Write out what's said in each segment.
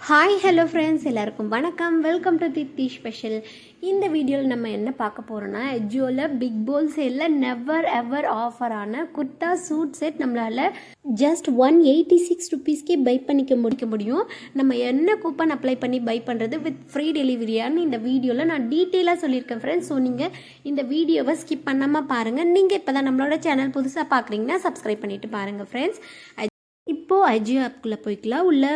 Hi hello friends, எல்லாருக்கும் வணக்கம். Welcome to Thithi special. இந்த வீடியோவில் நம்ம என்ன பார்க்க போகிறோன்னா, எஜ்ஜோவில் பிக் போல் சேலில் நெவர் எவர் ஆஃபரான குர்தா சூட் செட் நம்மளால் ஜஸ்ட் 186 ருபீஸ்க்கே பை பண்ணிக்க முடியும். நம்ம என்ன கூப்பன் அப்ளை பண்ணி பை பண்ணுறது வித் ஃப்ரீ டெலிவரியான்னு இந்த வீடியோவில் நான் டீட்டெயிலாக சொல்லியிருக்கேன் ஃப்ரெண்ட்ஸ். ஸோ நீங்கள் இந்த வீடியோவை ஸ்கிப் பண்ணாமல் பாருங்கள். நீங்கள் இப்போ தான் நம்மளோட சேனல் புதுசாக பார்க்குறீங்கன்னா சப்ஸ்கிரைப் பண்ணிவிட்டு பாருங்கள் ஃப்ரெண்ட்ஸ். இப்போது அஜியோ ஆப்குள்ளே போய்க்கலாம். உள்ள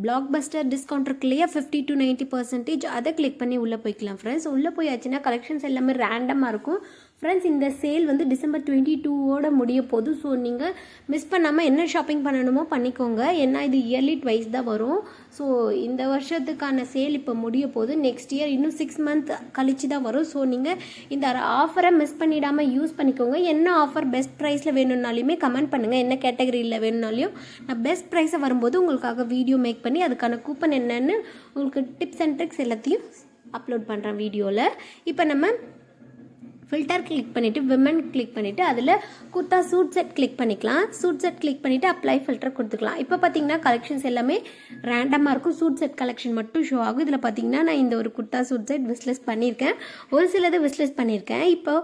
பிளாக் பஸ்டர் டிஸ்கவுண்ட் இருக்கு இல்லையா, 50 to 90%, அதை கிளிக் பண்ணி உள்ளே போய்க்கலாம் ஃப்ரெண்ட்ஸ். உள்ளே போயாச்சுன்னா கலெக்ஷன்ஸ் எல்லாமே ரேண்டமாக இருக்கும் ஃப்ரெண்ட்ஸ். இந்த சேல் வந்து டிசம்பர் 22 முடிய போகுது. ஸோ நீங்கள் மிஸ் பண்ணாமல் என்ன ஷாப்பிங் பண்ணணுமோ பண்ணிக்கோங்க. ஏன்னா இது இயர்லி ட்வைஸ் தான் வரும். ஸோ இந்த வருஷத்துக்கான சேல் இப்போ முடிய போகுது. நெக்ஸ்ட் இயர் இன்னும் 6 months கழிச்சு தான் வரும். ஸோ நீங்கள் இந்த ஆஃபரை மிஸ் பண்ணிடாமல் யூஸ் பண்ணிக்கோங்க. என்ன ஆஃபர் பெஸ்ட் ப்ரைஸில் வேணும்னாலுமே கமெண்ட் பண்ணுங்கள். என்ன கேட்டகரியில் வேணும்னாலையும் நான் பெஸ்ட் ப்ரைஸை வரும்போது உங்களுக்காக வீடியோ மேக் பண்ணி அதுக்கான கூப்பன் என்னென்னு உங்களுக்கு டிப்ஸ் அண்ட் ட்ரிக்ஸ் எல்லாத்தையும் அப்லோட் பண்ணுறேன் வீடியோவில். இப்போ நம்ம ஃபில்டர் கிளிக் பண்ணிவிட்டு விமன் கிளிக் பண்ணிவிட்டு அதில் குர்தா சூட் செட் கிளிக் பண்ணிக்கலாம். சூட் செட் கிளிக் பண்ணிவிட்டு அப்ளை ஃபில்டர் கொடுத்துக்கலாம். இப்போ பார்த்தீங்கன்னா கலெக்ஷன்ஸ் எல்லாமே ரேண்டமாக இருக்கும். சூட் செட் கலெக்ஷன் மட்டும் ஷோ ஆகும். இதில் பார்த்தீங்கன்னா நான் இந்த ஒரு குர்தா சூட் செட் விஸ்லிஸ்ட் பண்ணியிருக்கேன். ஒரு சிலது விஸ்லிஸ்ட் பண்ணியிருக்கேன். இப்போ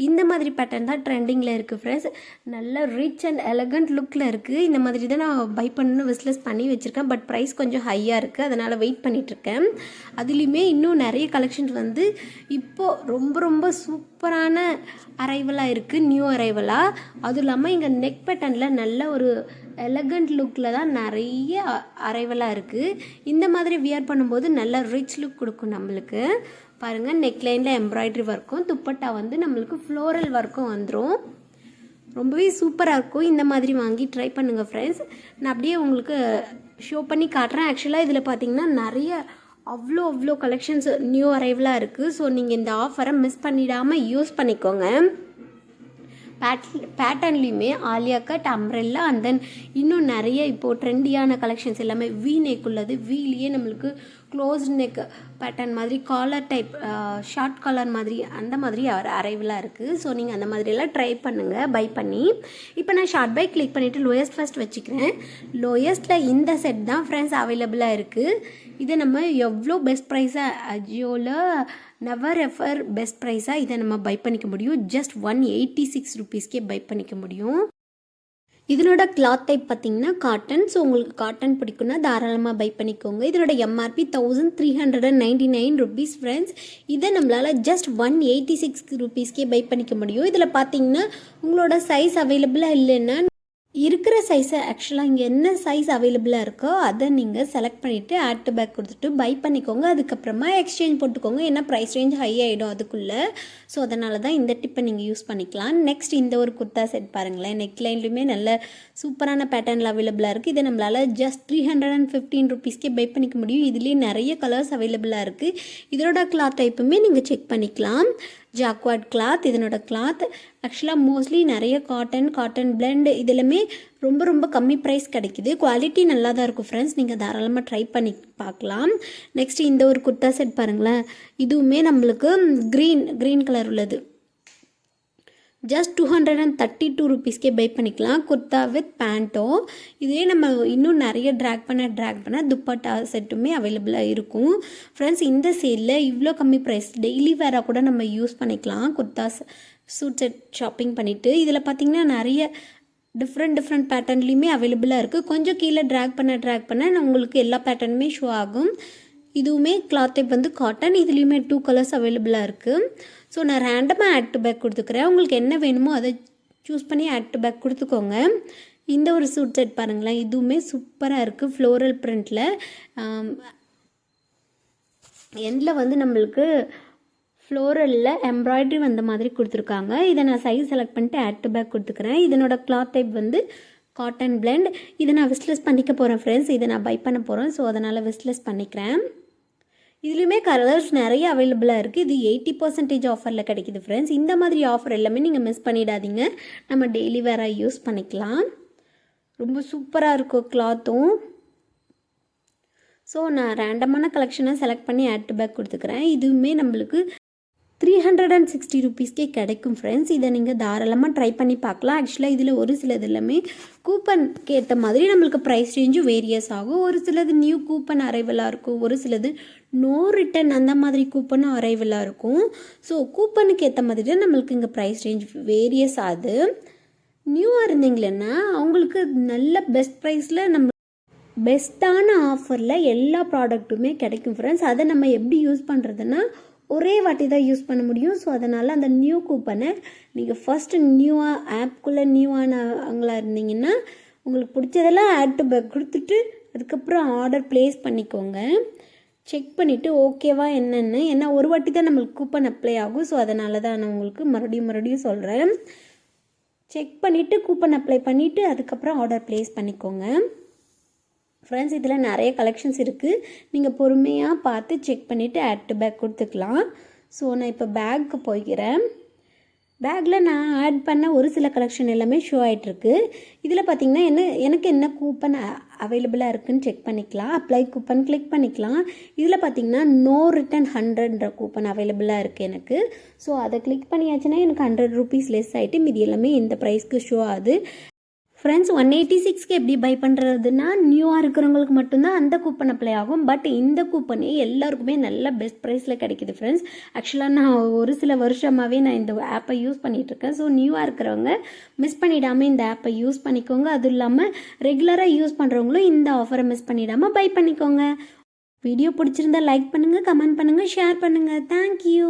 இந்த மாதிரி பேட்டர்ன் தான் ட்ரெண்டிங்கில் இருக்குது ஃப்ரெண்ட்ஸ். நல்ல ரிச் அண்ட் எலகண்ட் லுக்கில் இருக்குது. இந்த மாதிரி தான் நான் பை பண்ணணும்னு விஸ்லிஸ்ட் பண்ணி வச்சுருக்கேன். பட் ப்ரைஸ் கொஞ்சம் ஹையாக இருக்குது, அதனால் வெயிட் பண்ணிகிட்ருக்கேன். அதுலேயுமே இன்னும் நிறைய கலெக்ஷன்ஸ் வந்து இப்போது ரொம்ப சூப்பரான அரைவலாக இருக்குது, நியூ அரைவலாக. அதுவும் இல்லாமல் இங்கே நெக் பேட்டர்னில் நல்ல ஒரு எலகண்ட் லுக்கில் தான் நிறைய அரைவலாக இருக்குது. இந்த மாதிரி வியர் பண்ணும்போது நல்ல ரிச் லுக் கொடுக்கும் நம்மளுக்கு. பாருங்கள், நெக்லைனில் எம்ப்ராய்டரி ஒர்க்கும், துப்பட்டா வந்து நம்மளுக்கு ஃப்ளோரல் ஒர்க்கும் வந்துடும். ரொம்பவே சூப்பராக இருக்கும். இந்த மாதிரி வாங்கி ட்ரை பண்ணுங்கள் ஃப்ரெண்ட்ஸ். நான் அப்படியே உங்களுக்கு ஷோ பண்ணி காட்டுறேன். ஆக்சுவலாக இதில் பார்த்தீங்கன்னா நிறைய அவ்வளோ கலெக்ஷன்ஸ் நியூ அரைவலாக இருக்குது. ஸோ நீங்கள் இந்த ஆஃபரை மிஸ் பண்ணிடாமல் யூஸ் பண்ணிக்கோங்க. பேட்டர்ன்லேயுமே Alia cut, umbrella and then இன்னும் நிறைய இப்போது ட்ரெண்டியான கலெக்ஷன்ஸ் எல்லாமே வி நெக் உள்ளது. வீலேயே நம்மளுக்கு க்ளோஸ் நெக் பேட்டர்ன் மாதிரி காலர் டைப், ஷார்ட் காலர் மாதிரி, அந்த மாதிரி அரைவலாக இருக்குது. ஸோ நீங்கள் அந்த மாதிரியெல்லாம் ட்ரை பண்ணுங்கள் பை பண்ணி. இப்போ நான் ஷார்ட் பை கிளிக் பண்ணிவிட்டு லோயஸ்ட் ஃபர்ஸ்ட் வச்சுக்கிறேன். லோயஸ்ட்டில் இந்த செட் தான் ஃப்ரெண்ட்ஸ் அவைலபிளாக இருக்குது. இதை நம்ம எவ்வளோ பெஸ்ட் ப்ரைஸாக அஜியோவில் நெவர் எவர் பெஸ்ட் ப்ரைஸாக இதை நம்ம பை பண்ணிக்க முடியும். ஜஸ்ட் 186 ருபீஸ்க்கே பை பண்ணிக்க முடியும். இதனோட கிளாத் டைப் பார்த்தீங்கன்னா காட்டன். ஸோ உங்களுக்கு காட்டன் பிடிக்குன்னா தாராளமாக பை பண்ணிக்கோங்க. இதனோட எம்ஆர்பி 1399 ருபீஸ் ஃப்ரெண்ட்ஸ். இதை நம்மளால் ஜஸ்ட் 186 ருபீஸ்க்கே பை பண்ணிக்க முடியும். இதில் பார்த்தீங்கன்னா உங்களோட சைஸ் அவைலபிளாக இல்லைன்னா இருக்கிற சைஸை ஆக்சுவலாக இங்கே என்ன சைஸ் அவைலபிளாக இருக்கோ அதை நீங்கள் செலக்ட் பண்ணிவிட்டு ஆட் டு பேக் கொடுத்துட்டு பை பண்ணிக்கோங்க. அதுக்கப்புறமா எக்ஸ்சேஞ்ச் போட்டுக்கோங்க. ஏன்னா ப்ரைஸ் ரேஞ்ச் ஹை ஆகிடும் அதுக்குள்ளே. ஸோ அதனால தான் இந்த டிப்பை நீங்கள் யூஸ் பண்ணிக்கலாம். நெக்ஸ்ட் இந்த ஒரு குர்தா செட் பாருங்களேன். நெக்லைன்லையுமே நல்ல சூப்பரான பேட்டர்னில் அவைலபிளாக இருக்குது. இதை நம்மளால் ஜஸ்ட் 315 ருபீஸ்க்கே பை பண்ணிக்க முடியும். இதுலேயே நிறைய கலர்ஸ் அவைலபிளாக இருக்குது. இதனோட கிளாத் டைப்புமே நீங்கள் செக் பண்ணிக்கலாம். ஜாக்வாட் கிளாத் இதனோட கிளாத். ஆக்சுவலாக மோஸ்ட்லி நிறைய காட்டன் பிளெண்ட் இதெல்லாமே ரொம்ப கம்மி ப்ரைஸ் கிடைக்குது. குவாலிட்டி நல்லா தான் இருக்கும் ஃப்ரெண்ட்ஸ். நீங்கள் தாராளமாக ட்ரை பண்ணி பார்க்கலாம். நெக்ஸ்ட் இந்த ஒரு குர்தா செட் பாருங்களேன். இதுவுமே நம்மளுக்கு க்ரீன் கலர் உள்ளது. ஜஸ்ட் 232 ருபீஸ்க்கே பை பண்ணிக்கலாம். குர்தா வித் பேண்ட்டோ. இதே நம்ம இன்னும் நிறைய ட்ராக் பண்ண துப்பட்டா செட்டுமே அவைலபிளாக இருக்கும் ஃப்ரெண்ட்ஸ். இந்த சேலில் இவ்வளோ கம்மி ப்ரைஸ் டெய்லி வேராக கூட நம்ம யூஸ் பண்ணிக்கலாம். குர்தா சூட் செட் ஷாப்பிங் பண்ணிவிட்டு இதில் பார்த்திங்கன்னா நிறைய டிஃப்ரெண்ட் பேட்டர்ன்லேயுமே அவைலபிளாக இருக்குது. கொஞ்சம் கீழே ட்ராக் பண்ண உங்களுக்கு எல்லா பேட்டர்னுமே ஷோ ஆகும். இதுவுமே கிளாத் டைப் வந்து காட்டன். இதுலேயுமே 2 கலர்ஸ் அவைலபிளாக இருக்குது. ஸோ நான் ரேண்டமாக ஆட் டு பேக் கொடுத்துக்கிறேன். உங்களுக்கு என்ன வேணுமோ அதை சூஸ் பண்ணி ஆட் டு பேக் கொடுத்துக்கோங்க. இந்த ஒரு சூட் செட் பாருங்களேன். இதுவுமே சூப்பராக இருக்குது. ஃப்ளோரல் பிரிண்டில் எண்டில் வந்து நம்மளுக்கு ஃப்ளோரலில் எம்ப்ராய்டரி வந்த மாதிரி கொடுத்துருக்காங்க. இதை நான் சைஸ் செலக்ட் பண்ணிட்டு ஆட் டு பேக் கொடுத்துக்கிறேன். இதனோட கிளாத் டைப் வந்து காட்டன் பிளெண்ட். இதை நான் விஸ்லெஸ் பண்ணிக்க போகிறேன் ஃப்ரெண்ட்ஸ். இதை நான் பை பண்ண போகிறேன். ஸோ அதனால் விஸ்லெஸ் பண்ணிக்கிறேன். இதுலேயுமே கலர்ஸ் நிறைய அவைலபிளாக இருக்குது. இது 80% ஆஃபரில் கிடைக்கிது ஃப்ரெண்ட்ஸ். இந்த மாதிரி ஆஃபர் எல்லாமே நீங்கள் மிஸ் பண்ணிடாதீங்க. நம்ம டெய்லி வேராக யூஸ் பண்ணிக்கலாம். ரொம்ப சூப்பராக இருக்கும் கிளாத்தும். ஸோ நான் ரேண்டமான கலெக்ஷனை செலக்ட் பண்ணி ஆட் டு பேக் கொடுத்துக்கிறேன். இதுவுமே நம்மளுக்கு 860 ருபீஸ்க்கே கிடைக்கும் ஃப்ரெண்ட்ஸ். இதை நீங்கள் தாராளமாக ட்ரை பண்ணி பார்க்கலாம். ஆக்சுவலாக இதில் ஒரு சிலது எல்லாமே கூப்பனுக்கு ஏற்ற மாதிரி நம்மளுக்கு ப்ரைஸ் ரேஞ்சும் வேரியஸ் ஆகும். ஒரு சிலது நியூ கூப்பன் அரைவலாக இருக்கும், ஒரு சிலது நோ ரிட்டன் அந்த மாதிரி கூப்பனும் அரைவலாக இருக்கும். ஸோ கூப்பனுக்கு ஏற்ற மாதிரி தான் நம்மளுக்கு இங்கே ப்ரைஸ் ரேஞ்ச் வேரியஸ் ஆகுது. நியூவாக இருந்தீங்களேன்னா அவங்களுக்கு நல்ல பெஸ்ட் ப்ரைஸில் நம்ம பெஸ்ட்டான ஆஃபரில் எல்லா ப்ராடக்ட்டுமே கிடைக்கும் ஃப்ரெண்ட்ஸ். அதை நம்ம எப்படி யூஸ் பண்ணுறதுன்னா ஒரே வாட்டி தான் யூஸ் பண்ண முடியும். ஸோ அதனால் அந்த நியூ கூப்பனை நீங்கள் ஃபஸ்ட்டு நியூவாக ஆப்குள்ளே நியூவானவங்களா இருந்தீங்கன்னா உங்களுக்கு பிடிச்சதெல்லாம் ஆட் டு பேக் கொடுத்துட்டு அதுக்கப்புறம் ஆர்டர் ப்ளேஸ் பண்ணிக்கோங்க. செக் பண்ணிவிட்டு ஓகேவா என்னென்னு, ஏன்னா ஒரு வாட்டி தான் நம்மளுக்கு கூப்பன் அப்ளை ஆகும். ஸோ அதனால தான் நான் உங்களுக்கு மறுபடியும் சொல்கிறேன். செக் பண்ணிவிட்டு கூப்பன் அப்ளை பண்ணிவிட்டு அதுக்கப்புறம் ஆர்டர் ப்ளேஸ் பண்ணிக்கோங்க ஃப்ரெண்ட்ஸ். இதில் நிறைய கலெக்ஷன்ஸ் இருக்குது, நீங்கள் பொறுமையாக பார்த்து செக் பண்ணிவிட்டு ஆட் டு பேக் கொடுத்துக்கலாம். ஸோ நான் இப்போ பேக்கு போய்க்கிறேன். பேக்கில் நான் ஆட் பண்ண ஒரு சில கலெக்ஷன் எல்லாமே ஷோ ஆகிட்டுருக்கு. இதில் பார்த்திங்கன்னா எனக்கு என்ன கூப்பன் அவைலபிளாக இருக்குதுன்னு செக் பண்ணிக்கலாம். அப்ளை கூப்பன் கிளிக் பண்ணிக்கலாம். இதில் பார்த்திங்கன்னா நோ ரிட்டன் 100ன்ற கூப்பன் அவைலபிளாக இருக்குது எனக்கு. ஸோ அதை கிளிக் பண்ணியாச்சுன்னா எனக்கு 100 ருபீஸ் லெஸ் ஆகிட்டு மீதி எல்லாமே இந்த ப்ரைஸ்க்கு ஷோ ஆகுது ஃப்ரெண்ட்ஸ். 186க்கு எப்படி பை பண்ணுறதுன்னா நியூவாக இருக்கிறவங்களுக்கு மட்டும்தான் அந்த கூப்பன் அப்ளை ஆகும். பட் இந்த கூப்பனே எல்லாருக்குமே நல்ல பெஸ்ட் ப்ரைஸில் கிடைக்கிது ஃப்ரெண்ட்ஸ். ஆக்சுவலாக நான் ஒரு சில வருஷமாகவே நான் இந்த ஆப்பை யூஸ் பண்ணிகிட்ருக்கேன். ஸோ நியூவாக இருக்கிறவங்க மிஸ் பண்ணிடாமல் இந்த ஆப்பை யூஸ் பண்ணிக்கோங்க. அதுவும் இல்லாமல் ரெகுலராக யூஸ் பண்ணுறவங்களும் இந்த ஆஃபரை மிஸ் பண்ணிடாமல் பை பண்ணிக்கோங்க. வீடியோ பிடிச்சிருந்தா லைக் பண்ணுங்கள், கமெண்ட் பண்ணுங்கள், ஷேர் பண்ணுங்கள். தேங்க்யூ.